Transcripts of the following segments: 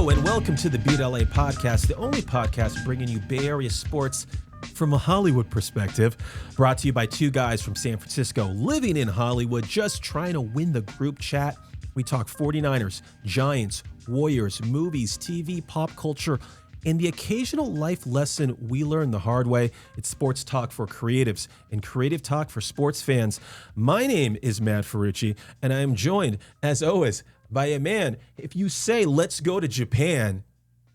Hello and welcome to the Beat LA podcast, the only podcast bringing you Bay Area sports from a Hollywood perspective. Brought to you by two guys from San Francisco living in Hollywood, just trying to win the group chat. We talk 49ers, Giants, Warriors, movies, TV, pop culture, and the occasional life lesson we learn the hard way. It's sports talk for creatives and creative talk for sports fans. My name is Matt Ferrucci, and I am joined, as always, by a man. If you say, let's go to Japan,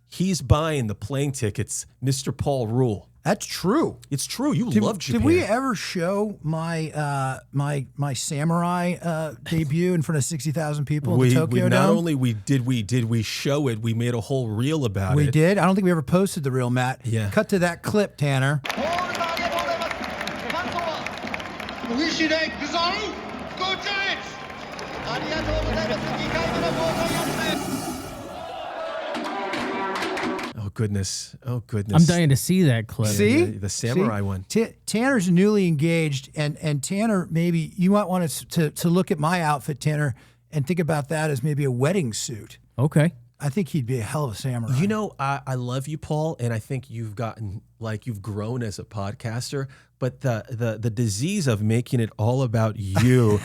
he's buying the plane tickets, Mr. Paul Rule. That's true. It's true. You love Japan. Did we ever show my my samurai debut in front of 60,000 people in the Tokyo Dome? Not only did we show it, we made a whole reel about it. We did? I don't think we ever posted the reel, Matt. Yeah. Cut to that clip, Tanner. Go Giants! Oh, goodness. Oh, goodness. I'm dying to see that clip. See? The samurai one. Tanner's newly engaged, and Tanner, maybe you might want to look at my outfit, Tanner, and think about that as maybe a wedding suit. Okay. I think he'd be a hell of a samurai. You know, I love you, Paul, and I think you've grown as a podcaster, but the disease of making it all about you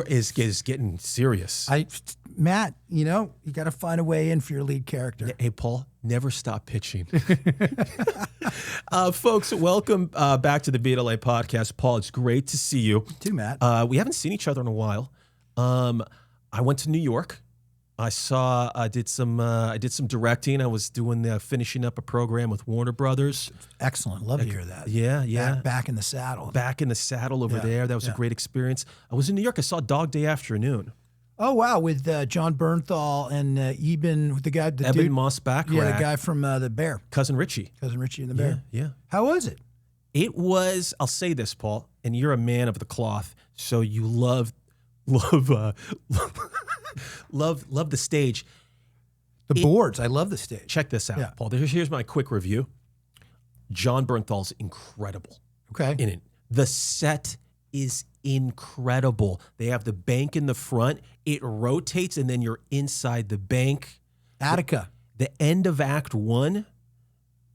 is getting serious. Matt, you know, you got to find a way in for your lead character. Hey, Paul, never stop pitching. Folks, welcome back to the Beat LA podcast. Paul, it's great to see you. Too, Matt. We haven't seen each other in a while. I went to New York. I did some directing. I was finishing up a program with Warner Brothers. Excellent. Love to hear that. Yeah. Back in the saddle. Back in the saddle over there. That was a great experience. I was in New York. I saw Dog Day Afternoon. Oh, wow. With John Bernthal and Ebon, the guy. Ebon Moss-Bachrach. Yeah, the guy from The Bear. Cousin Richie and The Bear. Yeah. How was it? It was, I'll say this, Paul, and you're a man of the cloth, so you love the stage. The boards. I love the stage. Check this out, Paul. Here's my quick review. John Bernthal's incredible. Okay. In it. The set is incredible. They have the bank in the front. It rotates, and then you're inside the bank. Attica. The end of Act 1,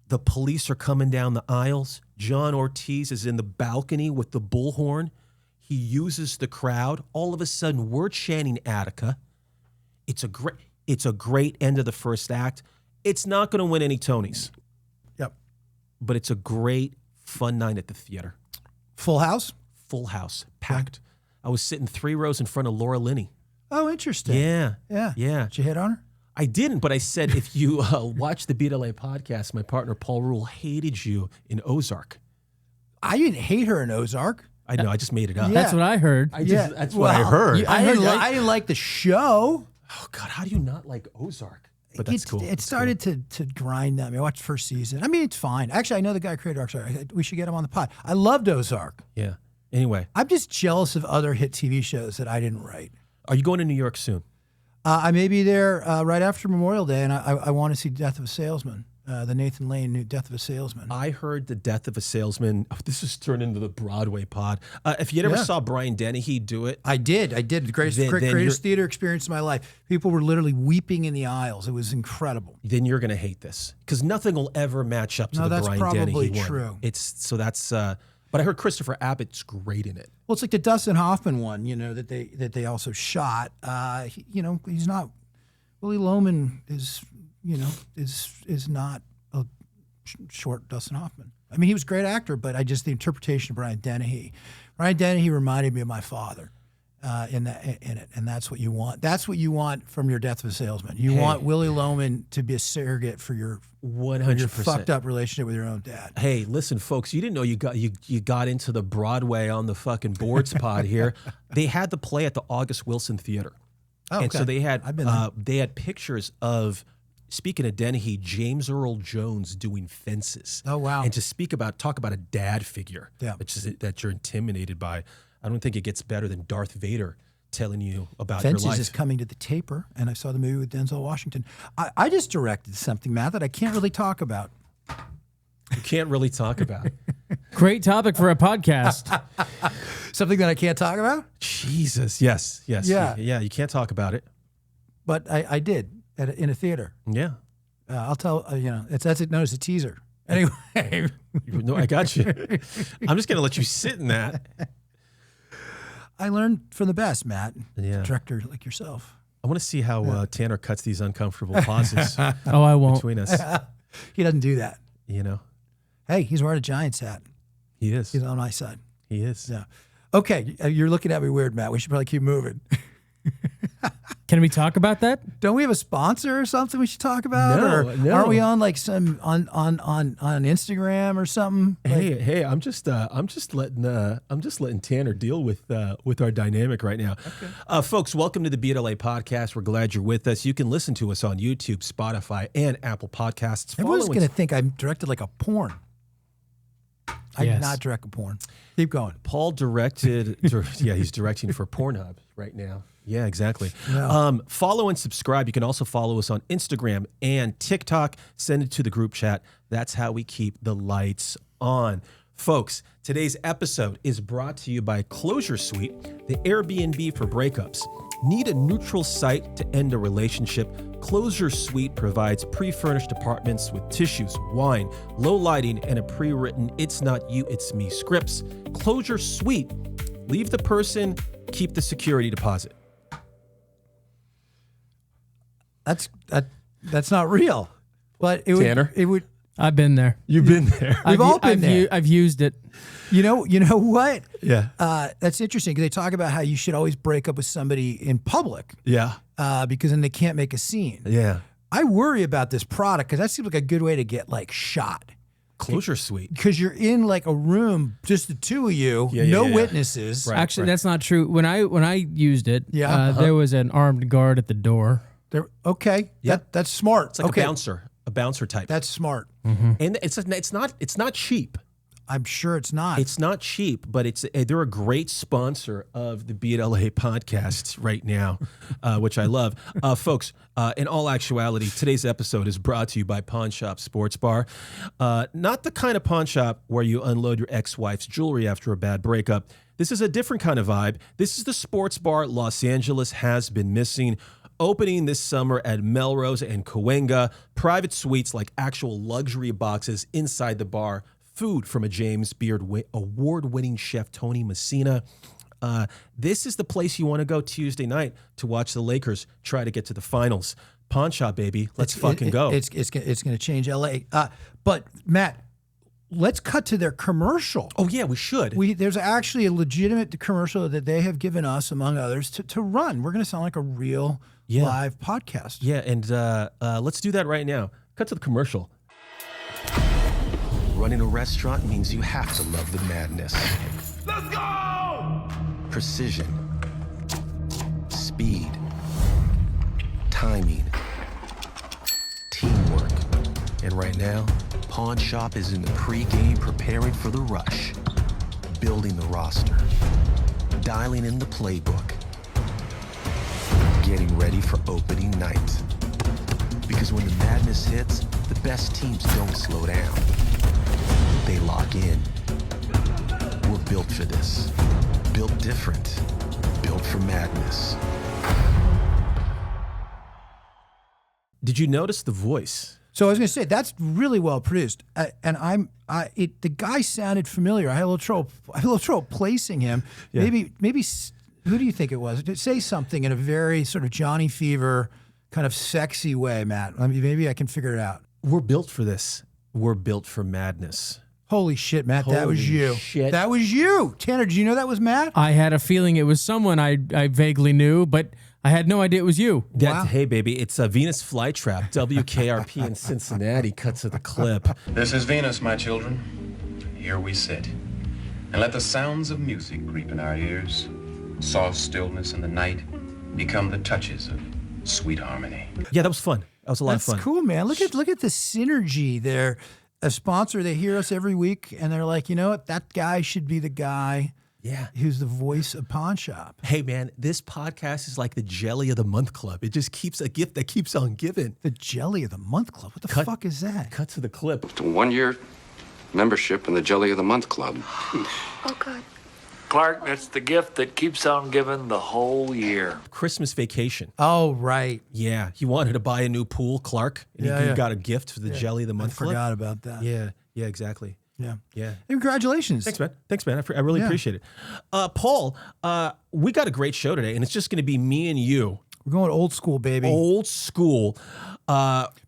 the police are coming down the aisles. John Ortiz is in the balcony with the bullhorn. He uses the crowd. All of a sudden, we're chanting Attica. It's a great end of the first act. It's not going to win any Tonys. Yep. But it's a great, fun night at the theater. Full house? Full house, packed. I was sitting 3 rows in front of Laura Linney. Oh, interesting. Yeah. Did you hit on her? I didn't, but I said if you watch the Beat LA podcast, my partner Paul Rule hated you in Ozark. I didn't hate her in Ozark. I know, I just made it up. Yeah. That's what I heard. That's what I heard. I didn't like the show. Oh, God, how do you not like Ozark? But that's cool. It started to grind on me. I watched the first season. I mean, it's fine. Actually, I know the guy who created Ozark. We should get him on the pod. I loved Ozark. Yeah. Anyway. I'm just jealous of other hit TV shows that I didn't write. Are you going to New York soon? I may be there right after Memorial Day, and I want to see Death of a Salesman, the Nathan Lane new Death of a Salesman. I heard the Death of a Salesman. Oh, this has turned into the Broadway pod. If you ever saw Brian Dennehy do it. I did. The greatest theater experience of my life. People were literally weeping in the aisles. It was incredible. Then you're going to hate this because nothing will ever match up to the Brian Dennehy one. No, that's probably true. But I heard Christopher Abbott's great in it. Well, it's like the Dustin Hoffman one, that they also shot. He's not. Willie Loman is not a short Dustin Hoffman. I mean, he was a great actor, but the interpretation of Brian Dennehy. Brian Dennehy reminded me of my father in it, and that's what you want. That's what you want from your Death of a Salesman. You want Willie Loman to be a surrogate for your 100% fucked up relationship with your own dad. Hey, listen, folks, you didn't know you got into the Broadway on the fucking boards pod here. They had the play at the August Wilson Theater. Oh, okay. And so they had pictures of, speaking of Dennehy, James Earl Jones doing Fences. Oh, wow. And to talk about a dad figure that you're intimidated by. I don't think it gets better than Darth Vader telling you about Fences your life. is coming to the taper, and I saw the movie with Denzel Washington. I just directed something, Matt, that I can't really talk about. You can't really talk about. Great topic for a podcast. Something that I can't talk about? Jesus, yes. Yeah. You can't talk about it. but I did in a theater. Yeah. I'll tell that's known as a teaser. Anyway, No, I got you. I'm just gonna let you sit in that. I learned from the best, Matt. Yeah. Director like yourself. I want to see how Tanner cuts these uncomfortable pauses Oh, I won't. between us. He doesn't do that. You know, Hey, he's wearing a Giants hat. he is. He's on my side. He is. Yeah. Okay, you're looking at me weird, Matt. We should probably keep moving. Can we talk about that? Don't we have a sponsor or something we should talk about? No, or no. Aren't we on like some on Instagram or something? Hey, I'm just letting Tanner deal with our dynamic right now. Okay. Folks, welcome to the BLA podcast. We're glad you're with us. You can listen to us on YouTube, Spotify, and Apple Podcasts. Everyone's going to think I'm directed like a porn. I did Yes. not direct a porn. Keep going. Paul directed. Yeah, he's directing for Pornhub right now. Yeah, exactly. No. Follow and subscribe. You can also follow us on Instagram and TikTok. Send it to the group chat. That's how we keep the lights on. Folks, today's episode is brought to you by Closure Suite, the Airbnb for breakups. Need a neutral site to end a relationship? Closure Suite provides pre-furnished apartments with tissues, wine, low lighting, and a pre-written "It's not you, it's me" scripts. Closure Suite. Leave the person, keep the security deposit. That's not real. But it would. Tanner? It would. I've been there. You've been there. We've all been there. I've used it. You know what? Yeah. That's interesting because they talk about how you should always break up with somebody in public Yeah. because then they can't make a scene. Yeah. I worry about this product because that seems like a good way to get like shot. Closure Suite. Because you're in like a room, just the two of you, no witnesses. Right. Actually, that's not true. When I used it, Yeah. there was an armed guard at the door. Okay, Yep. that's smart. It's like okay. a bouncer type. That's smart. And it's not cheap. I'm sure it's not. It's not cheap, but they're a great sponsor of the BLA podcast right now, which I love. Folks, in all actuality, today's episode is brought to you by Pawn Shop Sports Bar. Not the kind of pawn shop where you unload your ex-wife's jewelry after a bad breakup. This is a different kind of vibe. This is the sports bar Los Angeles has been missing. Opening this summer at Melrose and Cahuenga, private suites like actual luxury boxes inside the bar, food from a James Beard award-winning chef Tony Messina. This is the place you want to go Tuesday night to watch the Lakers try to get to the finals. Pawn Shop, baby. Let's fucking go. It's going to change LA. But Matt, let's cut to their commercial. Oh, yeah, we should. There's actually a legitimate commercial that they have given us, among others, to run. We're going to sound like a real live podcast. Yeah, and let's do that right now. Cut to the commercial. Running a restaurant means you have to love the madness. Let's go! Precision. Speed. Timing. Teamwork. And right now, Pawn Shop is in the pre-game preparing for the rush. Building the roster. Dialing in the playbook. Getting ready for opening night. Because when the madness hits, the best teams don't slow down. They lock in. We're built for this. Built different. Built for madness. Did you notice the voice? So I was going to say that's really well produced, and the guy sounded familiar. I had a little trouble placing him. Yeah. Maybe who do you think it was? Say something in a very sort of Johnny Fever kind of sexy way, Matt. I mean, maybe I can figure it out. We're built for this. We're built for madness. Holy shit, Matt! That was Holy you. shit. That was you, Tanner. Did you know that was Matt? I had a feeling it was someone I vaguely knew, but I had no idea it was you. Wow. Hey, baby, it's a Venus Flytrap. WKRP in Cincinnati. Cut to the clip. This is Venus, my children. Here we sit. And let the sounds of music creep in our ears. Soft stillness in the night become the touches of sweet harmony. Yeah, that was fun. That was a lot of fun. That's cool, man. Look at the synergy there. A sponsor, they hear us every week, and they're like, you know what? That guy should be the guy. Yeah. Who's the voice of Pawn Shop. Hey, man, this podcast is like the Jelly of the Month Club. It just keeps a gift that keeps on giving. The Jelly of the Month Club. What the fuck is that? Cut to the clip. It's a 1-year membership in the Jelly of the Month Club. Oh, God. Clark, that's the gift that keeps on giving the whole year. Christmas Vacation. Oh, right. Yeah, he wanted to buy a new pool, Clark, and he got a gift for the Jelly of the Month I Club. forgot about that. Yeah, exactly. Yeah. Yeah. Congratulations. Thanks, man. I really appreciate it. Paul, we got a great show today, and it's just going to be me and you. We're going old school, baby. Old school.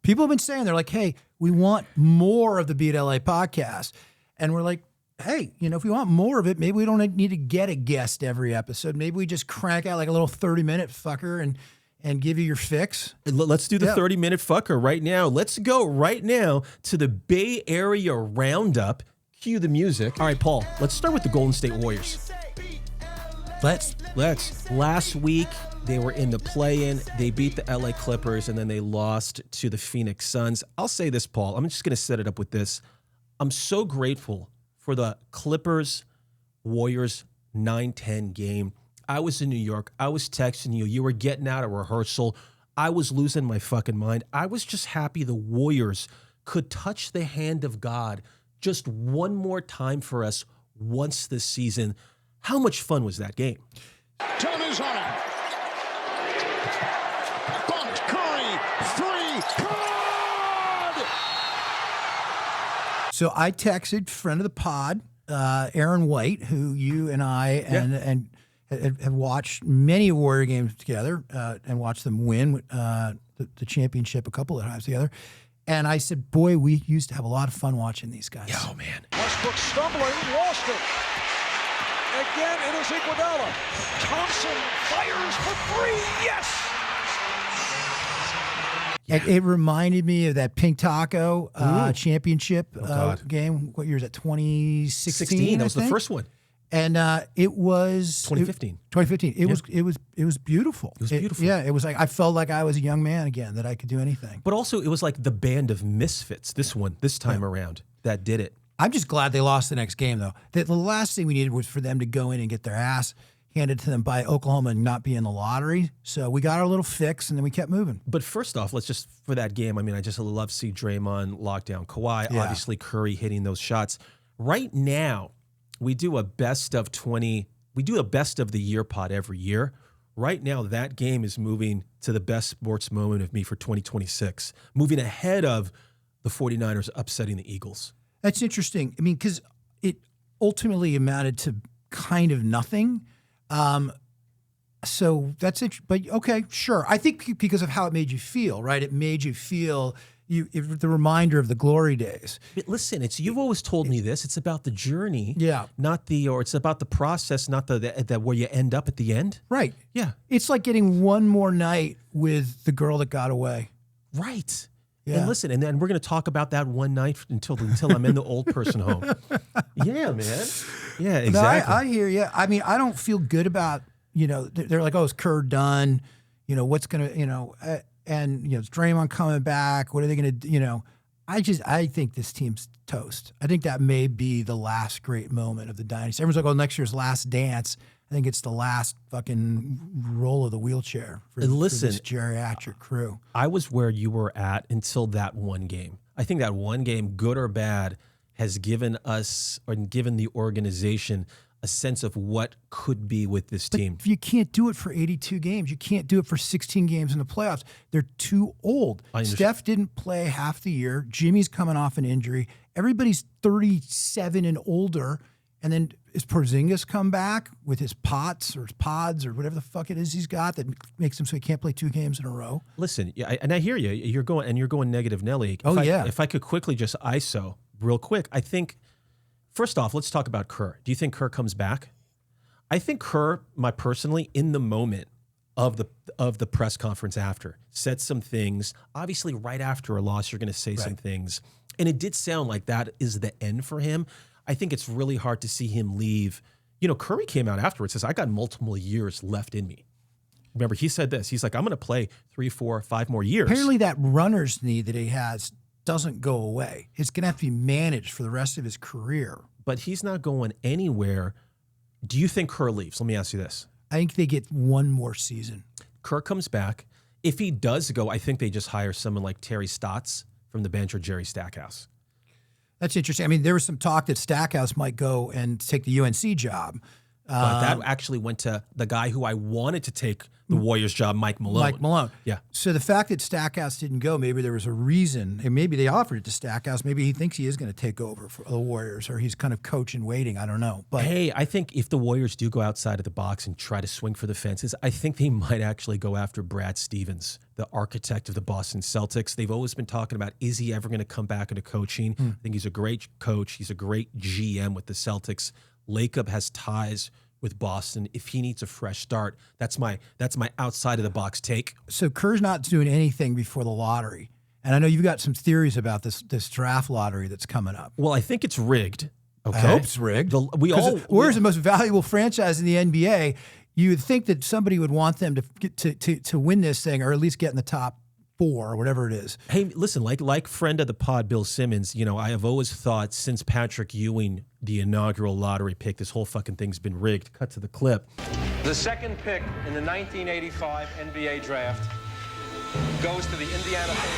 People have been saying, they're like, hey, we want more of the Beat LA podcast. And we're like, hey, if we want more of it, maybe we don't need to get a guest every episode. Maybe we just crank out like a little 30-minute fucker and give you your fix. Let's do the 30-minute fucker right now. Let's go right now to the Bay Area Roundup. Cue the music. All right, Paul, let's start with the Golden State Warriors. Let's. Last week, they were in the play-in. They beat the LA Clippers, and then they lost to the Phoenix Suns. I'll say this, Paul. I'm just going to set it up with this. I'm so grateful for the Clippers-Warriors 9-10 game. I was in New York. I was texting you. You were getting out of rehearsal. I was losing my fucking mind. I was just happy the Warriors could touch the hand of God just one more time for us once this season. How much fun was that game? Time is on it. Bumped Curry. 3. Good! So I texted friend of the pod, Aaron White, who you and I and have watched many Warrior games together and watched them win the championship a couple of times together. And I said, boy, we used to have a lot of fun watching these guys. Oh, man. Westbrook stumbling, lost it. Again, it is Iguodala. Thompson fires for 3. Yes! It reminded me of that Pink Taco championship game. What year is that? 2016. That was the first one. And it was 2015. 2015. It was beautiful. It was beautiful. It was like I felt like I was a young man again, that I could do anything. But also, it was like the band of misfits. This time around, that did it. I'm just glad they lost the next game, though. The last thing we needed was for them to go in and get their ass handed to them by Oklahoma and not be in the lottery. So we got our little fix, and then we kept moving. But first off, let's just, for that game, I just love to see Draymond lock down Kawhi. Yeah. Obviously, Curry hitting those shots. Right now, we do a best of 20. We do a best of the year pod every year. Right now, that game is moving to the best sports moment of me for 2026, moving ahead of the 49ers upsetting the Eagles. That's interesting. Because it ultimately amounted to kind of nothing. So that's it. But okay, sure. I think because of how it made you feel, right? It made you feel the reminder of the glory days. But listen, you've always told me this. It's about the journey, or it's about the process, not the where you end up at the end. Right. Yeah. It's like getting one more night with the girl that got away. Right. Yeah. And listen, and then we're going to talk about that one night until I'm in the old person home. Yeah, man. Yeah, exactly. No, I hear you. I don't feel good about, they're like, oh, is Kerr done? What's going to, and is Draymond coming back? What are they going to do? I think this team's toast. I think that may be the last great moment of the dynasty. Everyone's like, oh, next year's last dance. I think it's the last fucking roll of the wheelchair for this geriatric crew. I was where you were at until that one game. I think that one game, good or bad, has given us or given the organization a sense of what could be with this team. You can't do it for 82 games. You can't do it for 16 games in the playoffs. They're too old. Steph didn't play half the year. Jimmy's coming off an injury. Everybody's 37 and older. And then is Porzingis come back with his pods or whatever the fuck it is he's got that makes him so he can't play 2 games in a row? Listen, and I hear you. You're going negative Nelly. If I could quickly just ISO real quick, I think, first off, let's talk about Kerr. Do you think Kerr comes back? I think Kerr, personally, in the moment of the press conference after, said some things. Obviously, right after a loss, you're going to say some things. And it did sound like that is the end for him. I think it's really hard to see him leave. Curry came out afterwards and says, I got multiple years left in me. Remember, he said this. He's like, I'm going to play 3, 4, 5 more years. Apparently that runner's knee that he has doesn't go away. It's going to have to be managed for the rest of his career. But he's not going anywhere. Do you think Kerr leaves? Let me ask you this. I think they get one more season. Kerr comes back. If he does go, I think they just hire someone like Terry Stotts from the bench or Jerry Stackhouse. That's interesting. There was some talk that Stackhouse might go and take the UNC job. But that actually went to the guy who I wanted to take the Warriors job, Mike Malone. Yeah. So the fact that Stackhouse didn't go, maybe there was a reason, and maybe they offered it to Stackhouse. Maybe he thinks he is going to take over for the Warriors, or he's kind of coach in waiting. I don't know. But hey, I think if the Warriors do go outside of the box and try to swing for the fences, I think they might actually go after Brad Stevens, the architect of the Boston Celtics. They've always been talking about, is he ever going to come back into coaching? I think he's a great coach. He's a great GM with the Celtics. Lacob has ties with Boston. If he needs a fresh start, that's my outside of the box take. So Kerr's not doing anything before the lottery. And I know you've got some theories about this draft lottery that's coming up. Well, I think it's rigged. Okay. I hope it's rigged. Warriors the most valuable franchise in the NBA. You would think that somebody would want them to win this thing, or at least get in the top 4 or whatever it is. Hey, listen, like friend of the pod, Bill Simmons, I have always thought since Patrick Ewing, the inaugural lottery pick, this whole fucking thing's been rigged. Cut to the clip. The second pick in the 1985 NBA draft goes to the Indiana Pacers.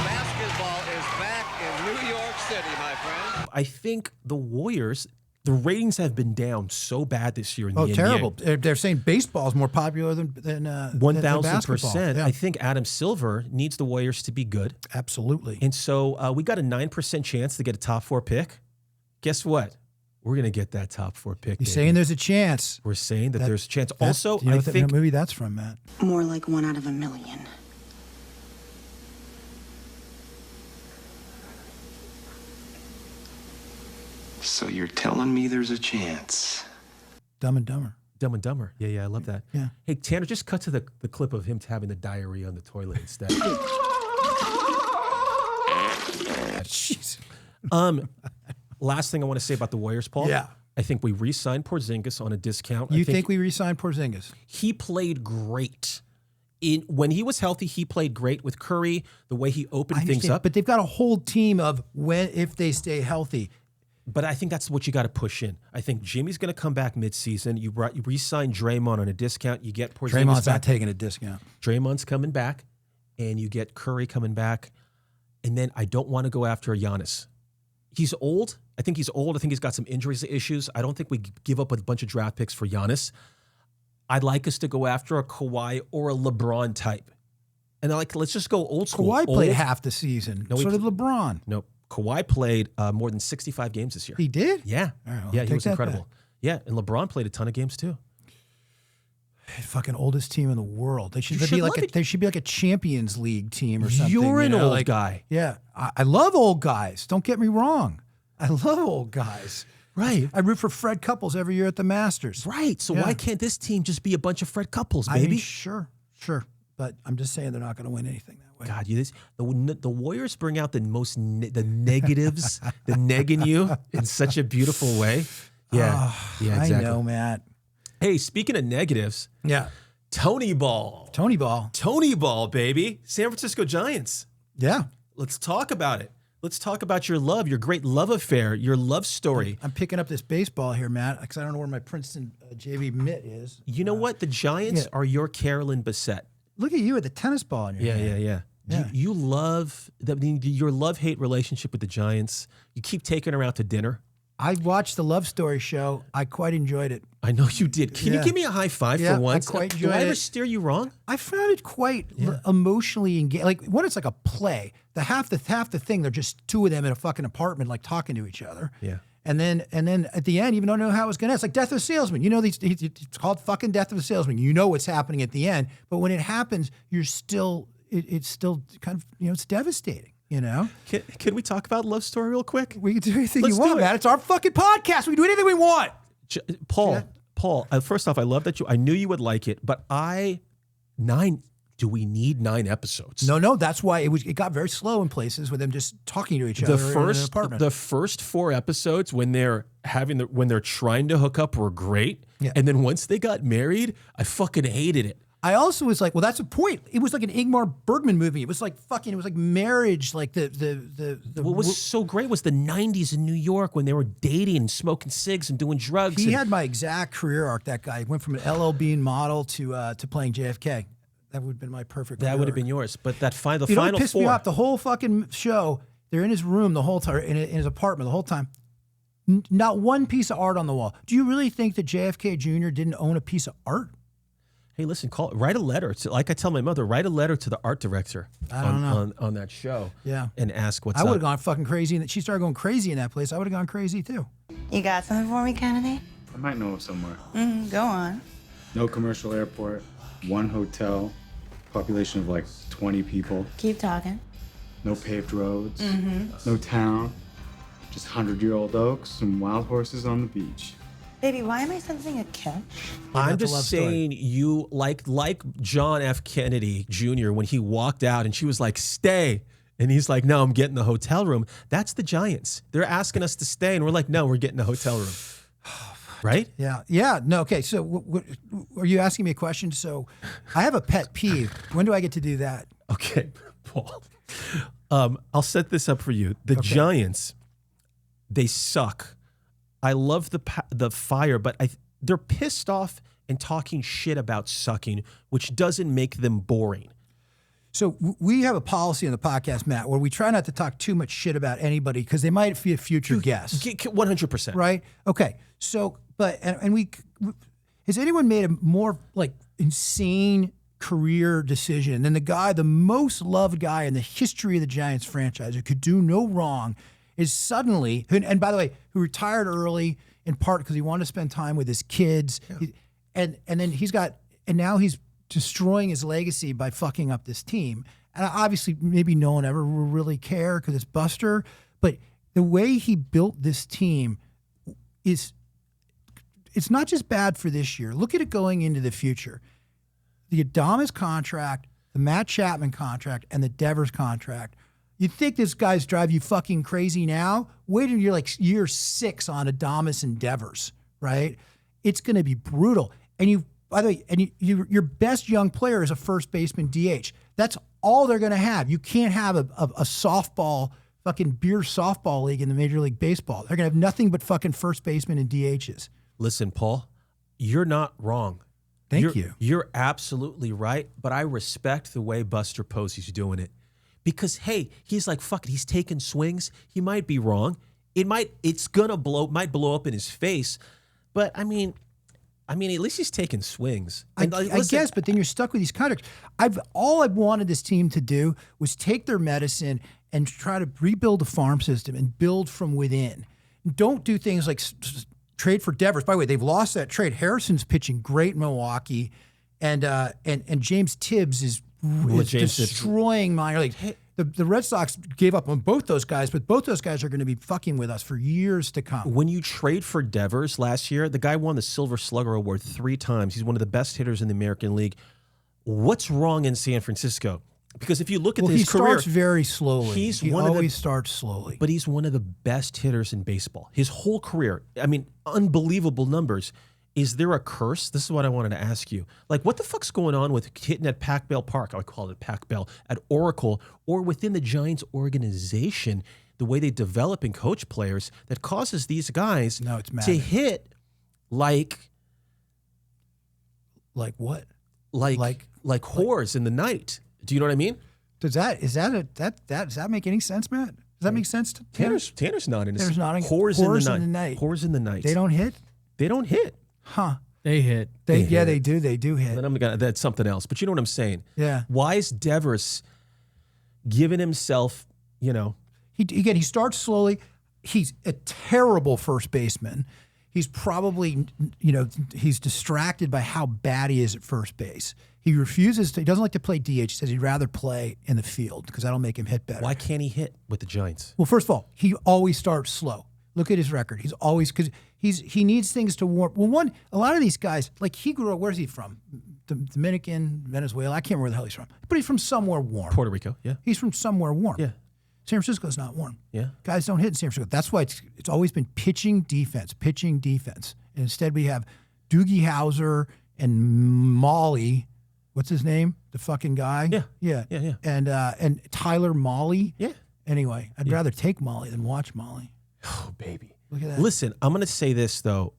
Basketball is back in New York City, my friend. I think the Warriors, the ratings have been down so bad this year in the NBA. Oh, terrible. They're saying baseball is more popular than 1,000%. Yeah. I think Adam Silver needs the Warriors to be good. Absolutely. And so we got a 9% chance to get a top 4 pick. Guess what? We're going to get that top 4 pick. You're saying there's a chance. We're saying that there's a chance. Also, do you know I what think... that movie that's from, Matt? More like 1 out of a million. So you're telling me there's a chance? Dumb and Dumber. Dumb and Dumber. Yeah, I love that. Yeah. Hey, Tanner, just cut to the clip of him having the diarrhea on the toilet instead. Jeez. Last thing I want to say about the Warriors, Paul. Yeah. I think we re-signed Porzingis on a discount. You think we re-signed Porzingis? He played great. When he was healthy, he played great with Curry, the way he opened things up. But they've got a whole team of if they stay healthy. But I think that's what you got to push in. I think Jimmy's going to come back midseason. You re-sign Draymond on a discount. You get Porzingis Draymond's back. not taking a discount. Draymond's coming back, and you get Curry coming back. And then I don't want to go after Giannis. He's old. I think he's old. I think he's got some injuries issues. I don't think we give up a bunch of draft picks for Giannis. I'd like us to go after a Kawhi or a LeBron type. And let's just go old school. Kawhi played half the season. So did LeBron. Nope. Kawhi played more than 65 games this year. He did? Yeah. All right, well, yeah, he was incredible. Back. Yeah, and LeBron played a ton of games too. Fucking oldest team in the world. They should be like a Champions League team or something. You're an old guy. Yeah. I love old guys. Don't get me wrong. I love old guys. Right. I root for Fred Couples every year at the Masters. Right. So why can't this team just be a bunch of Fred Couples, baby? I mean, sure. But I'm just saying they're not going to win anything that way. God, the Warriors bring out the most the negatives, the negging you in such a beautiful way. Yeah, yeah, exactly. I know, Matt. Hey, speaking of negatives, yeah, Tony Ball, baby, San Francisco Giants. Yeah, let's talk about it. Let's talk about your love, your great love affair, your love story. I'm picking up this baseball here, Matt, because I don't know where my Princeton JV mitt is. You know what? The Giants are your Carolyn Bessette. Look at you with the tennis ball in your hand. Yeah. You love your love-hate relationship with the Giants. You keep taking her out to dinner. I watched the Love Story show. I quite enjoyed it. I know you did. Can you give me a high five for once? I quite enjoyed it. Did I ever steer you wrong? I found it quite emotionally engaged. Like when it's like a play, half the thing, they're just two of them in a fucking apartment, like talking to each other. Yeah. And then at the end, even though I don't know how it's going to end, it's like Death of a Salesman. You know, it's called fucking Death of a Salesman. You know what's happening at the end, but when it happens, it's still kind of, it's devastating. You know? Can we talk about Love Story real quick? We can do anything you want, man. It's our fucking podcast. We can do anything we want. Paul, first off, I love that I knew you would like it, but do we need 9 episodes? No, that's why it got very slow in places with them just talking to each other in an apartment. The first 4 episodes when they're trying to hook up were great. Yeah. And then once they got married, I fucking hated it. I also was like, well, that's a point. It was like an Ingmar Bergman movie. It was like marriage, like What was so great was the 90s in New York when they were dating and smoking cigs and doing drugs. He had my exact career arc, that guy. He went from an LL Bean model to playing JFK. That would have been my perfect career. That would have been yours. But the final 4. Don't piss me off. The whole fucking show, they're in his room the whole time, in his apartment the whole time. Not one piece of art on the wall. Do you really think that JFK Jr. didn't own a piece of art? Hey, listen, write a letter. Like I tell my mother, write a letter to the art director on that show. Yeah. And ask what's up. I would have gone fucking crazy. And she started going crazy in that place. I would have gone crazy too. You got something for me, Kennedy? I might know of somewhere. Go on. No commercial airport, one hotel, population of like 20 people. Keep talking. No paved roads, no town, just 100-year-old oaks and wild horses on the beach. Baby, why am I sensing a catch? I'm just saying, you like John F. Kennedy Jr. when he walked out and she was like, stay. And he's like, no, I'm getting the hotel room. That's the Giants. They're asking us to stay. And we're like, no, we're getting a hotel room. Right? Yeah. Yeah. No. Okay. So are you asking me a question? So I have a pet peeve. When do I get to do that? Okay, Paul. I'll set this up for you. The Giants, they suck. I love the fire, but they're pissed off and talking shit about sucking, which doesn't make them boring. So we have a policy on the podcast, Matt, where we try not to talk too much shit about anybody because they might be a future guest. 100%. Right? Okay. So, has anyone made a more like insane career decision than the most loved guy in the history of the Giants franchise who could do no wrong is suddenly, and by the way, who retired early in part because he wanted to spend time with his kids. Yeah. And then now he's destroying his legacy by fucking up this team. And obviously maybe no one ever will really care because it's Buster, but the way he built this team it's not just bad for this year. Look at it going into the future. The Adames contract, the Matt Chapman contract, and the Devers contract. You think this guy's drive you fucking crazy now? Wait until you're like year 6 on Adames and Devers, right? It's going to be brutal. And by the way, your best young player is a first baseman DH. That's all they're going to have. You can't have a softball, fucking beer softball league in the Major League Baseball. They're going to have nothing but fucking first baseman and DHs. Listen, Paul, you're not wrong. Thank you. You're absolutely right, but I respect the way Buster Posey's doing it. Because, hey, he's like, fuck it, he's taking swings. He might be wrong. Might blow up in his face. But, I mean, at least he's taking swings. I guess, but then you're stuck with these contracts. All I wanted this team to do was take their medicine and try to rebuild the farm system and build from within. Don't do things like trade for Devers. By the way, they've lost that trade. Harrison's pitching great in Milwaukee, and James Tibbs is destroying minor leagues. The Red Sox gave up on both those guys, but both those guys are going to be fucking with us for years to come. When you trade for Devers last year, the guy won the Silver Slugger Award 3 times. He's one of the best hitters in the American League. What's wrong in San Francisco? Because if you look at his career, he starts very slowly. He always starts slowly. But he's one of the best hitters in baseball. His whole career, unbelievable numbers. Is there a curse? This is what I wanted to ask you. Like, what the fuck's going on with hitting at Pac Bell Park? I would call it Pac Bell, at Oracle, or within the Giants organization, the way they develop and coach players that causes these guys to hit like what? Like whores in the night. Do you know what I mean? Does that make any sense, Matt? Does that make sense to Tanner's nodding. Tanner's nodding. Whores in the night. Whores in the night. They don't hit? They don't hit. Huh. They hit. They do. They do hit. Then that's something else. But you know what I'm saying? Yeah. Why is Devers giving himself, He starts slowly. He's a terrible first baseman. He's probably, he's distracted by how bad he is at first base. He refuses to, he doesn't like to play DH. He says he'd rather play in the field because that'll make him hit better. Why can't he hit with the Giants? Well, first of all, he always starts slow. Look at his record. He's always, because he needs things to warm. Well, a lot of these guys, like he grew up, where's he from? Dominican, Venezuela. I can't remember where the hell he's from. But he's from somewhere warm. Puerto Rico, yeah. He's from somewhere warm. Yeah. San Francisco's not warm. Yeah. Guys don't hit in San Francisco. That's why it's always been pitching defense. And instead we have Doogie Howser and Molly. What's his name? The fucking guy? Yeah. And Tyler Molly. Yeah. Anyway, I'd rather take Molly than watch Molly. Oh, baby. Look at that. Listen, I'm going to say this, though.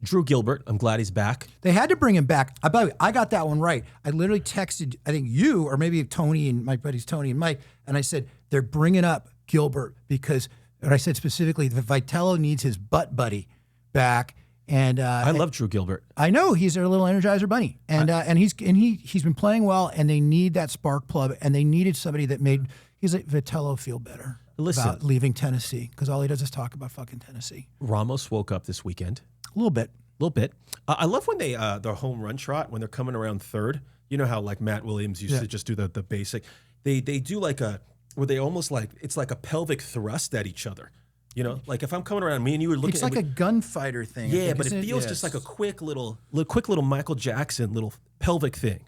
Drew Gilbert, I'm glad he's back. They had to bring him back. By the way, I got that one right. I literally texted, I think you, or maybe Tony and my buddies Tony and Mike, and I said, they're bringing up Gilbert because But I said specifically that Vitello needs his butt buddy back. And I love Drew Gilbert. I know he's their little Energizer bunny, and he's been playing well, and they need that spark plug, and they needed somebody that made Vitello feel better about leaving Tennessee, because all he does is talk about fucking Tennessee. Ramos woke up this weekend. A little bit. I love when they their home run trot when they're coming around third. You know how like Matt Williams used to just do the basic. They do like where they almost like it's like a pelvic thrust at each other. You know, like if I'm coming around, me and you were looking. It's like a gunfighter thing. Yeah, but it feels just like a quick little Michael Jackson little pelvic thing.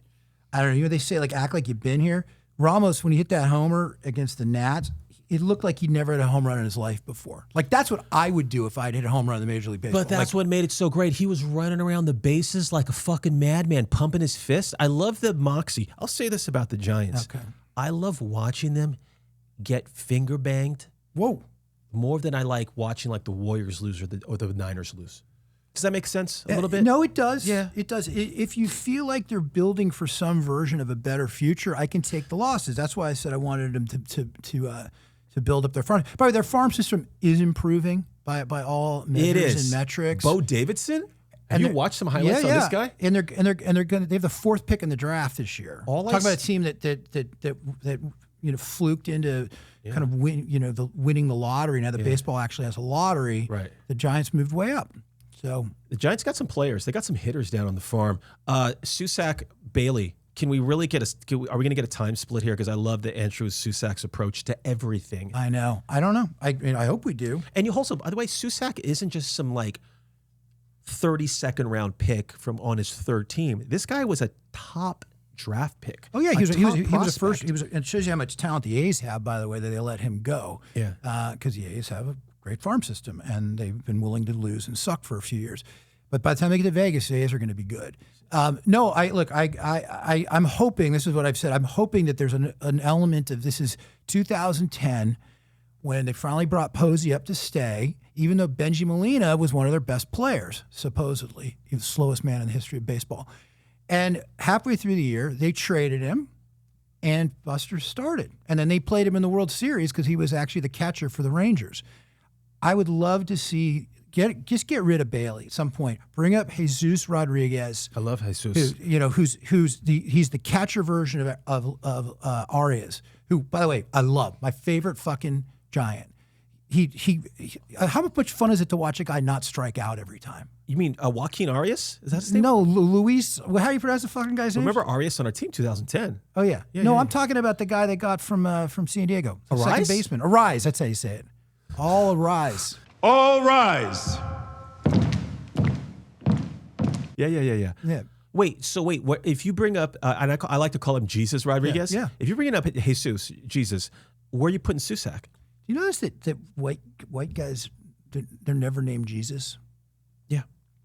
I don't know. You know, they say like act like you've been here. Ramos, when he hit that homer against the Nats, it looked like he'd never had a home run in his life before. Like that's what I would do if I'd hit a home run in the Major League Baseball. But that's what made it so great. He was running around the bases like a fucking madman, pumping his fist. I love the moxie. I'll say this about the Giants. Okay. I love watching them get finger banged. Whoa. More than I like watching like the Warriors lose or the Niners lose. Does that make sense a little bit? No, it does. Yeah. It does. If you feel like they're building for some version of a better future, I can take the losses. That's why I said I wanted them to build up their farm. By the way, their farm system is improving by all measures and metrics. Bo Davidson? Have you watched some highlights on this guy? And they're gonna they have the 4th pick in the draft this year. Talk about a team that fluked into kind of winning the lottery. Now that baseball actually has a lottery, right? The Giants moved way up. So the Giants got some players. They got some hitters down on the farm. Susac, Bailey. Are we going to get a time split here? Because I love the Andrew Susac's approach to everything. I know. I don't know. I hope we do. And you also, by the way, Susac isn't just some like 32nd round pick from on his 3rd team. This guy was a top draft pick. Oh yeah, he was a first. It shows you how much talent the A's have, by the way, that they let him go. Yeah, because the A's have a great farm system, and they've been willing to lose and suck for a few years. But by the time they get to Vegas, the A's are going to be good. I'm hoping. This is what I've said. I'm hoping that there's an element of this is 2010 when they finally brought Posey up to stay, even though Benji Molina was one of their best players, supposedly. He was the slowest man in the history of baseball. And halfway through the year, they traded him, and Buster started. And then they played him in the World Series because he was actually the catcher for the Rangers. I would love to see get rid of Bailey at some point. Bring up Jesus Rodriguez. I love Jesus. He's the catcher version of Arias, who, by the way, I love. My favorite fucking Giant. How much fun is it to watch a guy not strike out every time? You mean Joaquin Arias? Is that his name? No, Luis. How do you pronounce the fucking guy's name? Remember Arias on our team 2010? Oh yeah. I'm talking about the guy they got from San Diego, the second baseman. Arise. That's how you say it. All arise. All rise. Yeah. Wait. What if you bring up? And I like to call him Jesus Rodriguez. Yeah. If you bring up Jesus, where are you putting Susac? You notice that white guys, they're never named Jesus. Yeah,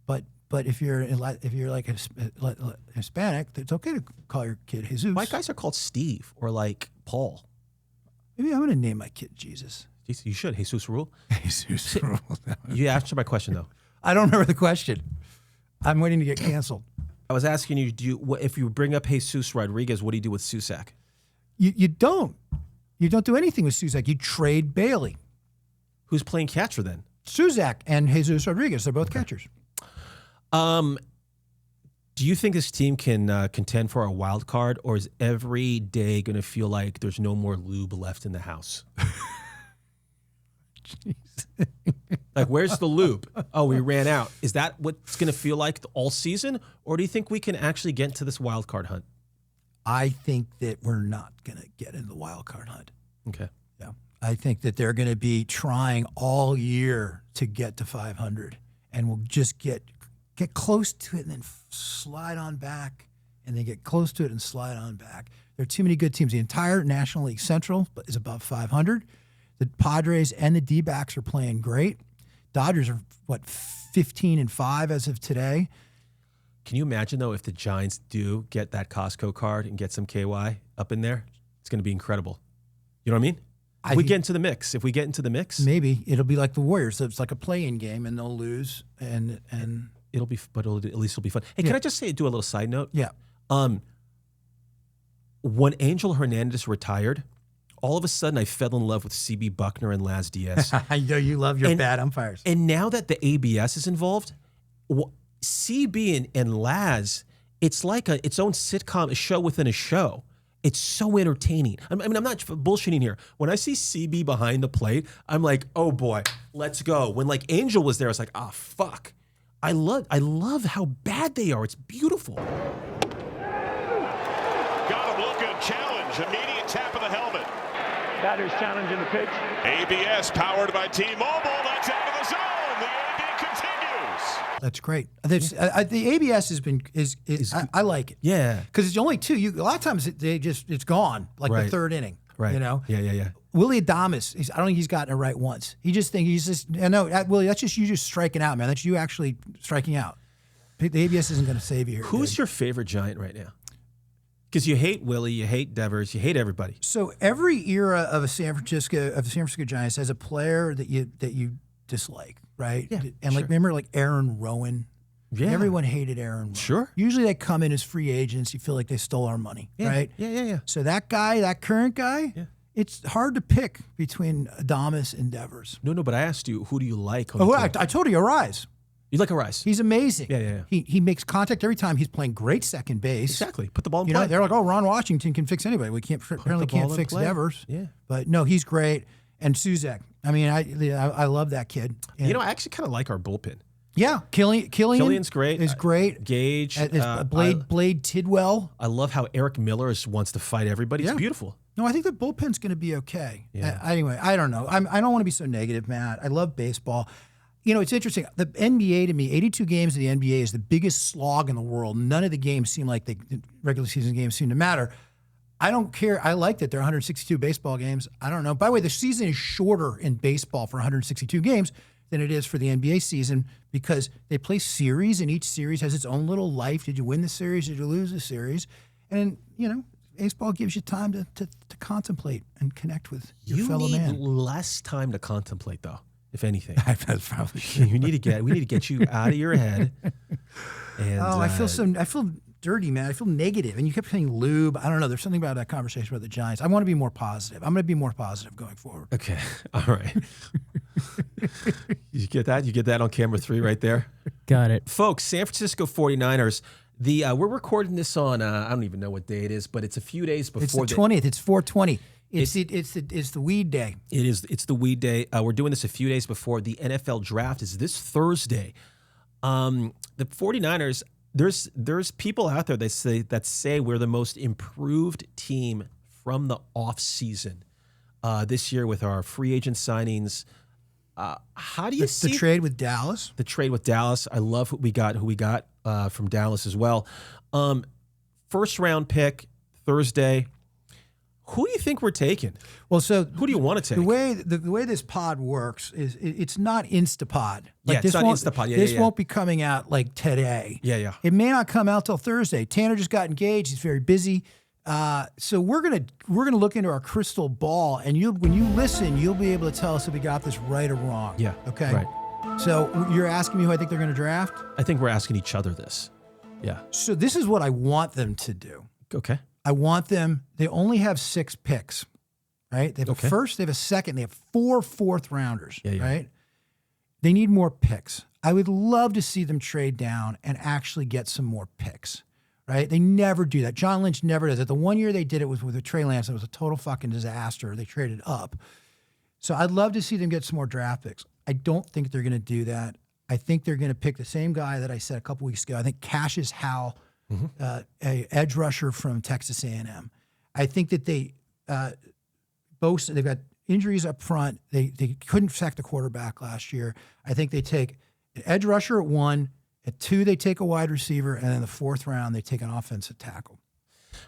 but if you're like Hispanic, it's okay to call your kid Jesus. White guys are called Steve or like Paul. Maybe I'm going to name my kid Jesus. You should. Jesus rule. Jesus rule. You answered my question though. I don't remember the question. I'm waiting to get canceled. I was asking you, if you bring up Jesus Rodriguez, what do you do with Susac? You don't. You don't do anything with Susac. You trade Bailey. Who's playing catcher then? Susac and Jesus Rodriguez. They're both catchers. Do you think this team can contend for a wild card, or is every day going to feel like there's no more lube left in the house? Like, where's the lube? Oh, we ran out. Is that what it's going to feel like all season, or do you think we can actually get into this wild card hunt? I think that we're not going to get in the wild card hunt. Okay. Yeah. I think that they're going to be trying all year to get to 500, and we'll just get close to it and then slide on back, and then get close to it and slide on back. There are too many good teams. The entire National League Central is above 500. The Padres and the D-backs are playing great. Dodgers are, 15-5 as of today. Can you imagine, though, if the Giants do get that Costco card and get some KY up in there? It's going to be incredible. You know what I mean? If we get into the mix. Maybe. It'll be like the Warriors. So it's like a play-in game, and they'll lose, and at least it'll be fun. Hey, can I just do a little side note? Yeah. When Angel Hernandez retired, All of a sudden, I fell in love with CB Bucknor and Laz Diaz. I know you love your bad umpires. And now that the ABS is involved, CB and Laz, it's like its own sitcom, a show within a show. It's so entertaining. I mean, I'm not bullshitting here. When I see CB behind the plate, I'm like, oh boy, let's go. When like Angel was there, I was like, ah, fuck. I love how bad they are. It's beautiful. Got him looking, challenge, immediate tap of the helmet. Batter's challenging the pitch. ABS powered by T-Mobile. That's out of the zone. The AB continues. That's great. The ABS has been I like it. Yeah, because it's only two. A lot of times it's gone like the third inning. Right. You know. Yeah. Willie Adames, I don't think he's gotten it right once. Willie, that's just you just striking out, man. That's you actually striking out. The ABS isn't going to save you here. Who's your favorite Giant right now? Because you hate Willie, you hate Devers, you hate everybody. So every era of the San Francisco Giants has a player that you dislike, right? Yeah, and like remember like Aaron Rowan. Yeah. Everyone hated Aaron Rowan. Sure. Usually they come in as free agents. You feel like they stole our money, right? Yeah. So that guy, that current guy, it's hard to pick between Adames and Devers. No, but I asked you, who do you like? I told you, Arise. You like Arise? He's amazing. Yeah. He makes contact every time. He's playing great second base. Exactly. Put the ball in play. They're like, oh, Ron Washington can fix anybody. We can't fix Devers. Yeah. But no, he's great. And Suzak. I mean, I love that kid. And, I actually kind of like our bullpen. Yeah, Killian's great. Is great. Gage, Blade Tidwell. I love how Eric Miller wants to fight everybody. It's beautiful. No, I think the bullpen's going to be okay. Yeah. Anyway, I don't know. I don't want to be so negative, Matt. I love baseball. You know, it's interesting. The NBA to me, 82 games of the NBA is the biggest slog in the world. None of the games seem like the regular season games seem to matter. I don't care. I like that there are 162 baseball games. I don't know. By the way, the season is shorter in baseball for 162 games than it is for the NBA season because they play series, and each series has its own little life. Did you win the series? Did you lose the series? And, you know, baseball gives you time to contemplate and connect with your fellow man. You need less time to contemplate, though, if anything. That's probably true. We need to get you out of your head. And, I feel dirty, man. I feel negative. And you kept saying lube. I don't know. There's something about that conversation about the Giants. I want to be more positive. I'm going to be more positive going forward. Okay. All right. You get that? You get that on camera 3 right there? Got it. Folks, San Francisco 49ers. We're recording this on, I don't even know what day it is, but it's a few days before. It's the 20th. It's 4/20. It's the weed day. It is. It's the weed day. We're doing this a few days before the NFL draft is this Thursday. The 49ers, there's people out there that say we're the most improved team from the offseason this year with our free agent signings. How do you see the trade with Dallas? The trade with Dallas. I love who we got from Dallas as well. First round pick Thursday. Who do you think we're taking? Well, so who do you want to take? The way this pod works is it's not Instapod. Like it's not Instapod. This won't be coming out like today. Yeah. It may not come out till Thursday. Tanner just got engaged. He's very busy. So we're gonna look into our crystal ball, and when you listen, you'll be able to tell us if we got this right or wrong. Yeah. Okay. Right. So you're asking me who I think they're going to draft? I think we're asking each other this. Yeah. So this is what I want them to do. Okay. I want them. They only have 6 picks, right? They have a first, they have a second, they have 4 fourth rounders, right? They need more picks. I would love to see them trade down and actually get some more picks, right? They never do that. John Lynch never does it. The one year they did it was with Trey Lance. It was a total fucking disaster. They traded up. So I'd love to see them get some more draft picks. I don't think they're going to do that. I think they're going to pick the same guy that I said a couple weeks ago. I think Cassius Howell, a edge rusher from Texas A&M. I think that they've got injuries up front. They couldn't sack the quarterback last year. I think they take an edge rusher at 1. At 2, they take a wide receiver, and in the 4th round, they take an offensive tackle.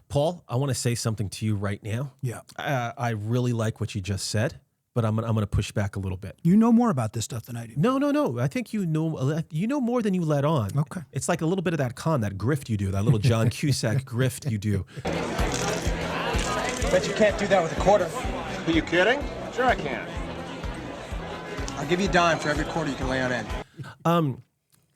Paul, I want to say something to you right now. Yeah. I really like what you just said, but I'm going to push back a little bit. You know more about this stuff than I do. No. I think you know more than you let on. Okay. It's like a little bit of that grift you do, that little John Cusack grift you do. Bet you can't do that with a quarter. Are you kidding? Sure I can. I'll give you a dime for every quarter you can lay on end.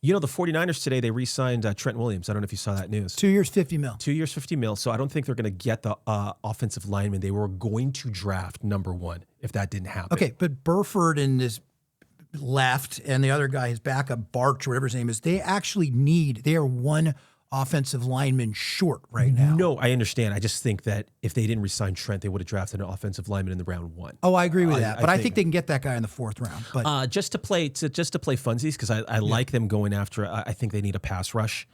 You know, the 49ers today, they re-signed Trent Williams. I don't know if you saw that news. 2 years, $50 million. 2 years, $50 million. So I don't think they're going to get the offensive lineman they were going to draft number one if that didn't happen. Okay, but Burford and his left and the other guy, his backup, Barch, whatever his name is, they are one offensive lineman short right now. No, I understand. I just think that if they didn't resign Trent, they would have drafted an offensive lineman in the round one. Oh, I agree with that. But I think they can get that guy in the fourth round. But just to play funsies, because I like them going after. I think they need a pass rush.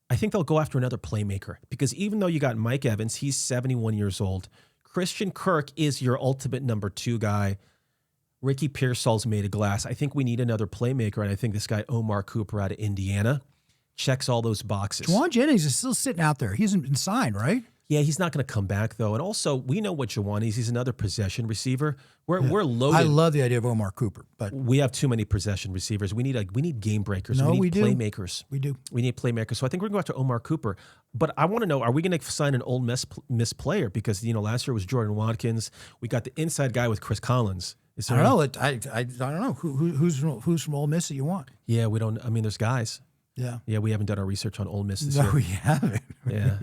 I think they'll go after another playmaker because even though you got Mike Evans, he's 71 years old. Christian Kirk is your ultimate number 2 guy. Ricky Pearsall's made of glass. I think we need another playmaker, and I think this guy Omar Cooper out of Indiana checks all those boxes. Juwan Jennings is still sitting out there. He hasn't been signed, right? Yeah, he's not going to come back, though. And also, we know what Juwan is. He's another possession receiver. We're loaded. I love the idea of Omar Cooper, but we have too many possession receivers. We need game breakers. No, we need playmakers. We do. We need playmakers. So I think we're going to go after Omar Cooper. But I want to know, are we going to sign an Ole Miss player? Because, last year was Jordan Watkins. We got the inside guy with Chris Collins. I don't know. I don't know. Who's from Ole Miss that you want? Yeah, we don't. I mean, there's guys. Yeah. Yeah, we haven't done our research on Ole Miss this year. No, we haven't. Yeah.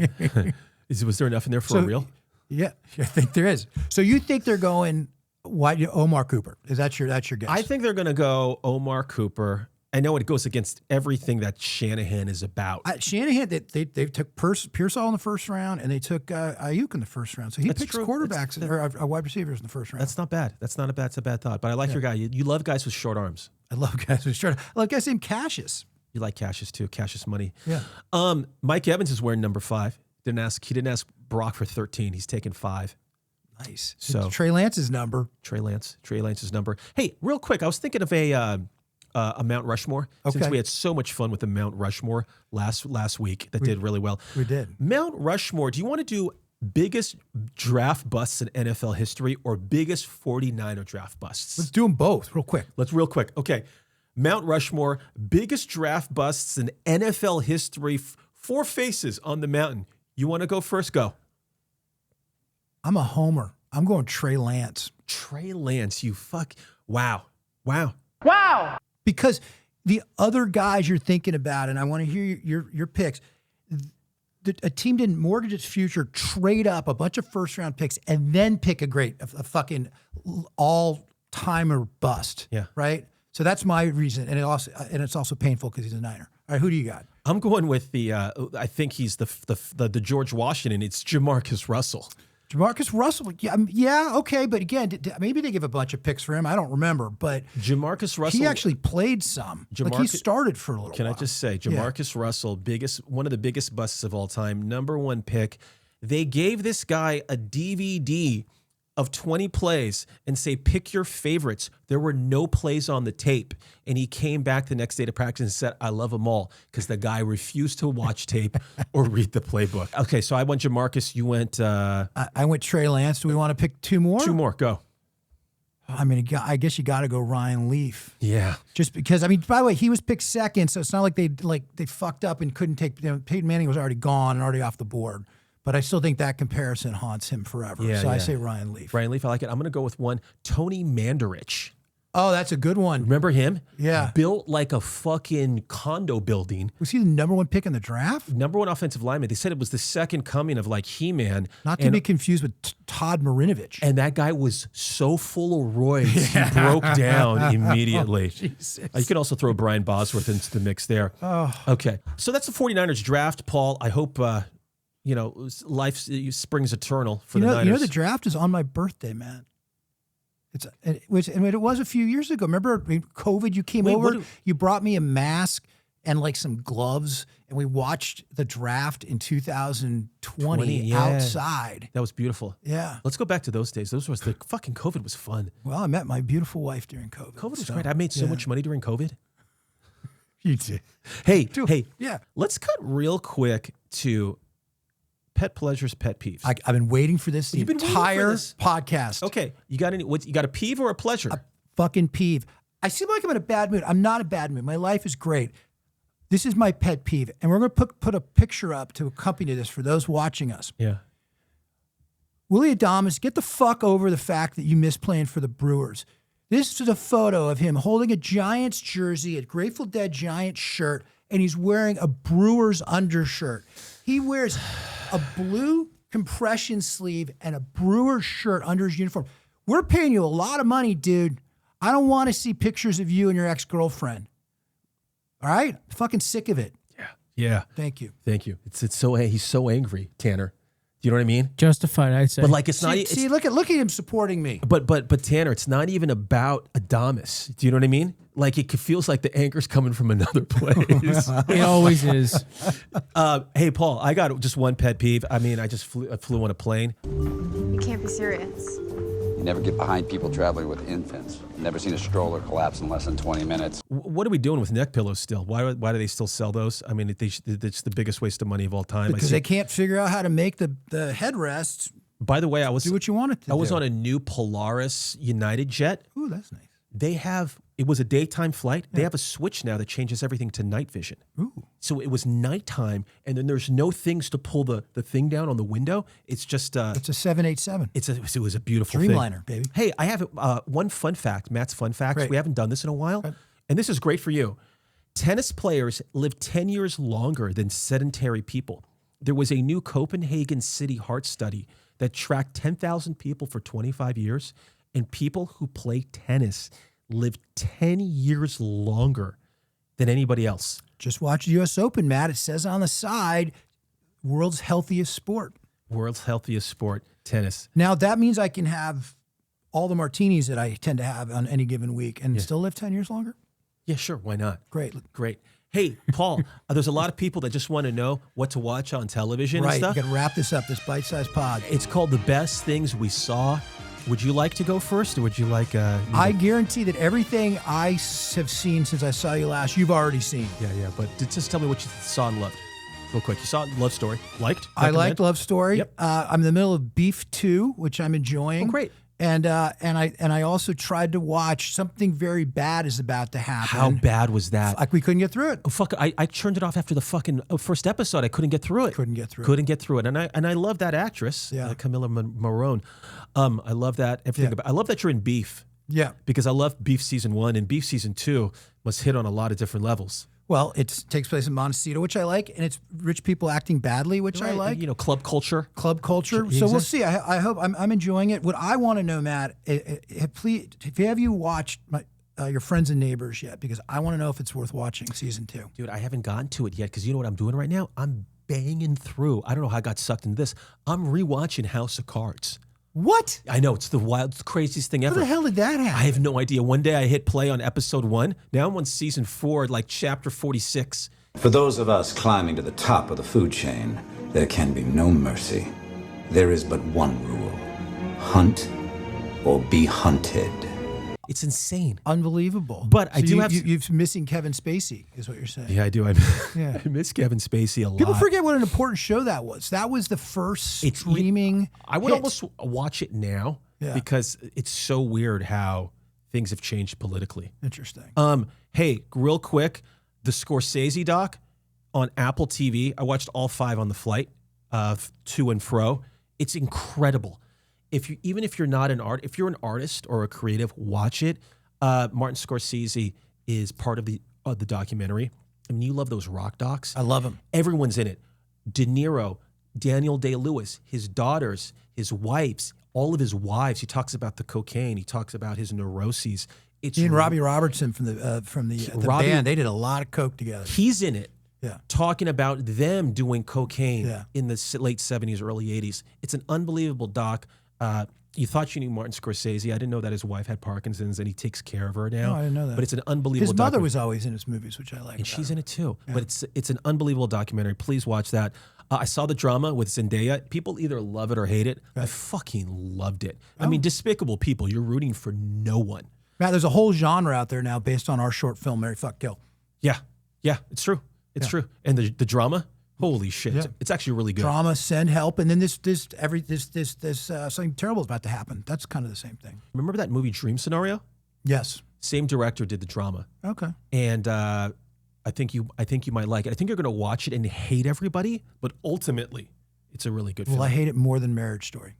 Was there enough in there for a real? Yeah, I think there is. So you think they're going Omar Cooper? Is that your guess? I think they're going to go Omar Cooper. I know it goes against everything that Shanahan is about. Shanahan, they took Pearsall in the first round, and they took Ayuk in the first round. So he picks quarterbacks or wide receivers in the first round. That's not bad. That's a bad thought. But I like your guy. You love guys with short arms. I love guys with short arms. I love guys named Cassius. You like Cassius too. Cassius money. Yeah. Mike Evans is wearing number 5. He didn't ask Brock for 13. He's taken 5. Nice. So it's Trey Lance's number. Trey Lance's number. Hey, real quick, I was thinking of a Mount Rushmore. Okay. Since we had so much fun with the Mount Rushmore last week, that did really well. We did. Mount Rushmore. Do you want to do biggest draft busts in NFL history or biggest 49er draft busts? Let's do them both real quick. Okay. Mount Rushmore, biggest draft busts in NFL history. 4 faces on the mountain. You want to go first? Go. I'm a homer. I'm going Trey Lance. Trey Lance, you fuck. Wow. Because the other guys you're thinking about, and I want to hear your picks. A team didn't mortgage its future, trade up a bunch of first-round picks, and then pick a fucking all-timer bust. Yeah. Right? So that's my reason, and it's also painful because he's a Niner. All right, who do you got? I'm going with I think he's the George Washington. It's JaMarcus Russell. JaMarcus Russell, yeah, okay, but again, maybe they give a bunch of picks for him. I don't remember, but JaMarcus Russell. He actually played some. He started for a little while. Can I just say, JaMarcus Russell, one of the biggest busts of all time, number 1 pick. They gave this guy a DVD of 20 plays and say, pick your favorites. There were no plays on the tape. And he came back the next day to practice and said, I love them all, because the guy refused to watch tape or read the playbook. Okay, so I went JaMarcus. You went... I went Trey Lance. Do we want to pick 2 more? 2 more, go. I mean, I guess you got to go Ryan Leaf. Yeah. Just because, I mean, by the way, he was picked second, so it's not like they fucked up and couldn't take... Peyton Manning was already gone and already off the board. But I still think that comparison haunts him forever. I say Ryan Leaf. Ryan Leaf, I like it. I'm going to go with one. Tony Mandarich. Oh, that's a good one. Remember him? Yeah. Built like a fucking condo building. Was he the number 1 pick in the draft? Number 1 offensive lineman. They said it was the second coming of like He-Man. Not to be confused with Todd Marinovich. And that guy was so full of roids, he broke down immediately. Jesus. You could also throw Brian Bosworth into the mix there. Oh. Okay. So that's the 49ers draft, Paul. I hope... life springs eternal for the Niners. You know, the draft is on my birthday, man. It was a few years ago. Remember COVID? You came over, you brought me a mask and like some gloves, and we watched the draft in 2020 outside. That was beautiful. Yeah. Let's go back to those days. The fucking COVID was fun. Well, I met my beautiful wife during COVID. COVID was great. I made so much money during COVID. You did. Hey, yeah. Let's cut real quick to pet pleasures, pet peeves. I've been waiting for this the entire podcast. Okay, you got a peeve or a pleasure? A fucking peeve. I seem like I'm in a bad mood. I'm not in a bad mood. My life is great. This is my pet peeve, and we're going to put a picture up to accompany this for those watching us. Yeah. Willie Adames, get the fuck over the fact that you miss playing for the Brewers. This is a photo of him holding a Giants jersey, a Grateful Dead Giants shirt, and he's wearing a Brewers undershirt. He wears a blue compression sleeve and a Brewers shirt under his uniform. We're paying you a lot of money, dude. I don't want to see pictures of you and your ex-girlfriend. All right? I'm fucking sick of it. Yeah. Thank you. It's so he's so angry, Tanner. Do you know what I mean? Justified, I'd say. But like, it's not. See, look at him supporting me. But Tanner, it's not even about Adamas. Do you know what I mean? Like, it feels like the anger's coming from another place. It always is. Hey, Paul, I got just one pet peeve. I mean, I flew on a plane. You can't be serious. You never get behind people traveling with infants. Never seen a stroller collapse in less than 20 minutes. What are we doing with neck pillows still? Why do they still sell those? I mean, it's the biggest waste of money of all time. Because they can't figure out how to make the headrest. By the way, do what you want it to do. I was on a new Polaris United jet. Ooh, that's nice. It was a daytime flight. Yeah. They have a switch now that changes everything to night vision. Ooh. So it was nighttime, and then there's no things to pull the thing down on the window. It's just it's a 787. It was a beautiful Dreamliner, thing. baby. Hey, I have one fun fact. Matt's fun facts. Great. We haven't done this in a while, and this is great for you. Tennis players live 10 years longer than sedentary people. There was a new Copenhagen City Heart study that tracked 10,000 people for 25 years, and people who play tennis live 10 years longer than anybody else. Just watch the U.S. Open, Matt. It says on the side, world's healthiest sport. World's healthiest sport, tennis. Now, that means I can have all the martinis that I tend to have on any given week and still live 10 years longer? Yeah, sure. Why not? Great. Hey, Paul, there's a lot of people that just want to know what to watch on television and stuff. Right, you got to wrap this up, this bite-sized pod. It's called The Best Things We Saw. Would you like to go first, or would you like... I guarantee that everything I have seen since I saw you last, you've already seen. Yeah, but just tell me what you saw and loved. Real quick. You saw Love Story. Liked? I liked Love Story. Yep. I'm in the middle of Beef 2, which I'm enjoying. Oh, great. And I also tried to watch Something Very Bad Is About to Happen. How bad was that? Like, we couldn't get through it. Oh, fuck! I turned it off after the fucking first episode. I couldn't get through it. Couldn't get through it. And I love that actress, Camilla Morone. I love that everything about. I love that you're in Beef. Yeah. Because I love Beef season 1, and Beef season 2 must hit on a lot of different levels. Well, it takes place in Montecito, which I like, and it's rich people acting badly, which I like. You know, club culture. So we'll see. I hope I'm enjoying it. What I want to know, Matt, please, have you watched your Friends and Neighbors yet? Because I want to know if it's worth watching season 2. Dude, I haven't gotten to it yet because you know what I'm doing right now? I'm banging through. I don't know how I got sucked into this. I'm rewatching House of Cards. What? I know, it's the craziest thing ever. How the hell did that happen? I have no idea. One day I hit play on episode 1. Now I'm on season 4, like chapter 46. For those of us climbing to the top of the food chain, there can be no mercy. There is but one rule: hunt or be hunted. It's insane. Unbelievable. But I do have... You're missing Kevin Spacey, is what you're saying. Yeah, I do. I miss Kevin Spacey a lot. People forget what an important show that was. That was the first streaming I would hit. almost watch it now because it's so weird how things have changed politically. Interesting. Hey, real quick, the Scorsese doc on Apple TV. I watched all 5 on the flight, to and fro. It's incredible. Even if you're not if you're an artist or a creative, watch it. Martin Scorsese is part of the documentary. I mean, you love those rock docs. I love them. Everyone's in it. De Niro, Daniel Day-Lewis, his daughters, his wives, all of his wives. He talks about the cocaine. He talks about his neuroses. He and Robbie Robertson from the band, they did a lot of coke together. He's in it. Yeah. Talking about them doing cocaine in the late 70s, early 80s. It's an unbelievable doc. You thought you knew Martin Scorsese. I didn't know that his wife had Parkinson's and he takes care of her now. No, I didn't know that. But it's an unbelievable His mother was always in his movies, which I like. And she's in it too. Yeah. But it's an unbelievable documentary. Please watch that. I saw the drama with Zendaya. People either love it or hate it. Right. I fucking loved it. I mean, despicable people. You're rooting for no one. Matt, there's a whole genre out there now based on our short film, Marry, Fuck, Kill. Yeah, it's true. It's true. And the drama, holy shit, it's actually really good. Drama, send help, and then this something terrible is about to happen. That's kind of the same thing. Remember that movie Dream Scenario? Yes. Same director did the drama. Okay. And I think you might like it. I think you're going to watch it and hate everybody, but ultimately, it's a really good film. Well, I hate it more than Marriage Story.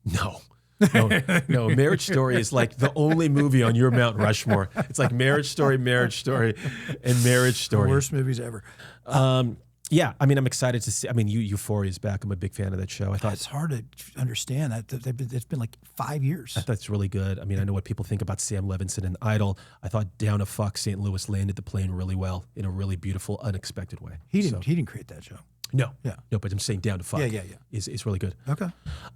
No. No, Marriage Story is like the only movie on your Mount Rushmore. It's like Marriage Story, and Marriage Story. The worst movies ever. Yeah, I mean, I'm excited to see. I mean, Euphoria is back. I'm a big fan of that show. I thought it's hard to understand that. It's been like 5 years. I thought it's really good. I mean, I know what people think about Sam Levinson and Idol. I thought Down to Fuck St. Louis landed the plane really well in a really beautiful, unexpected way. He didn't create that show. No. Yeah. No, but I'm saying Down to Fuck is really good. Okay.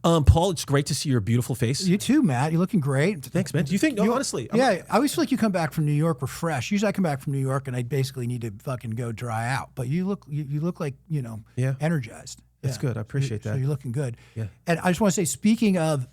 Paul, it's great to see your beautiful face. You too, Matt. You're looking great. Thanks, man. Do you think, honestly? I always feel like you come back from New York refreshed. Usually I come back from New York and I basically need to fucking go dry out. But you look like, energized. That's good. I appreciate that. So you're looking good. Yeah. And I just want to say, speaking of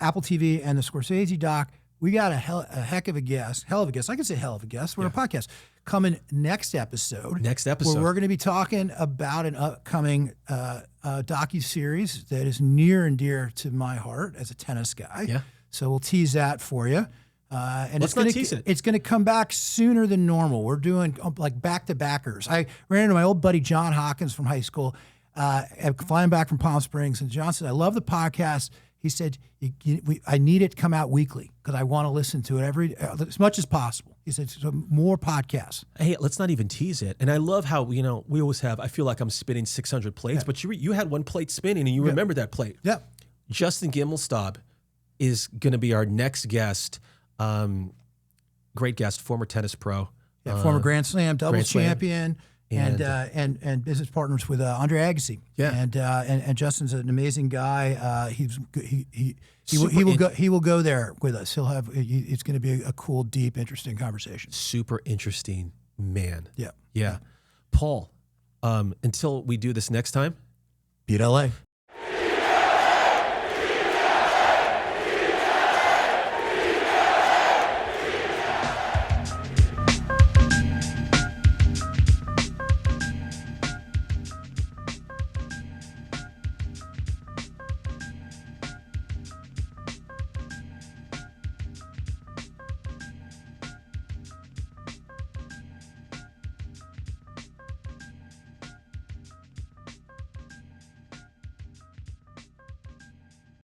Apple TV and the Scorsese doc, we got a hell of a guest. I can say hell of a guest. We're a podcast. Coming next episode. Where we're going to be talking about an upcoming docu-series that is near and dear to my heart as a tennis guy. Yeah. So we'll tease that for you. And Let's not tease it. It's going to come back sooner than normal. We're doing like back-to-backers. I ran into my old buddy John Hawkins from high school, flying back from Palm Springs. And John said, I love the podcast. He said, I need it to come out weekly because I want to listen to it as much as possible. He said, so more podcasts. Hey, let's not even tease it. And I love how, we always have, I feel like I'm spinning 600 plates, but you had one plate spinning and you remember that plate. Yeah. Justin Gimelstob is going to be our next guest. Great guest, former tennis pro. Yeah, former Grand Slam, doubles champion. And business partners with Andre Agassi. Yeah. And Justin's an amazing guy. He will go there with us. It's going to be a cool, deep, interesting conversation. Super interesting man. Yeah. Yeah. Paul, until we do this next time, beat LA.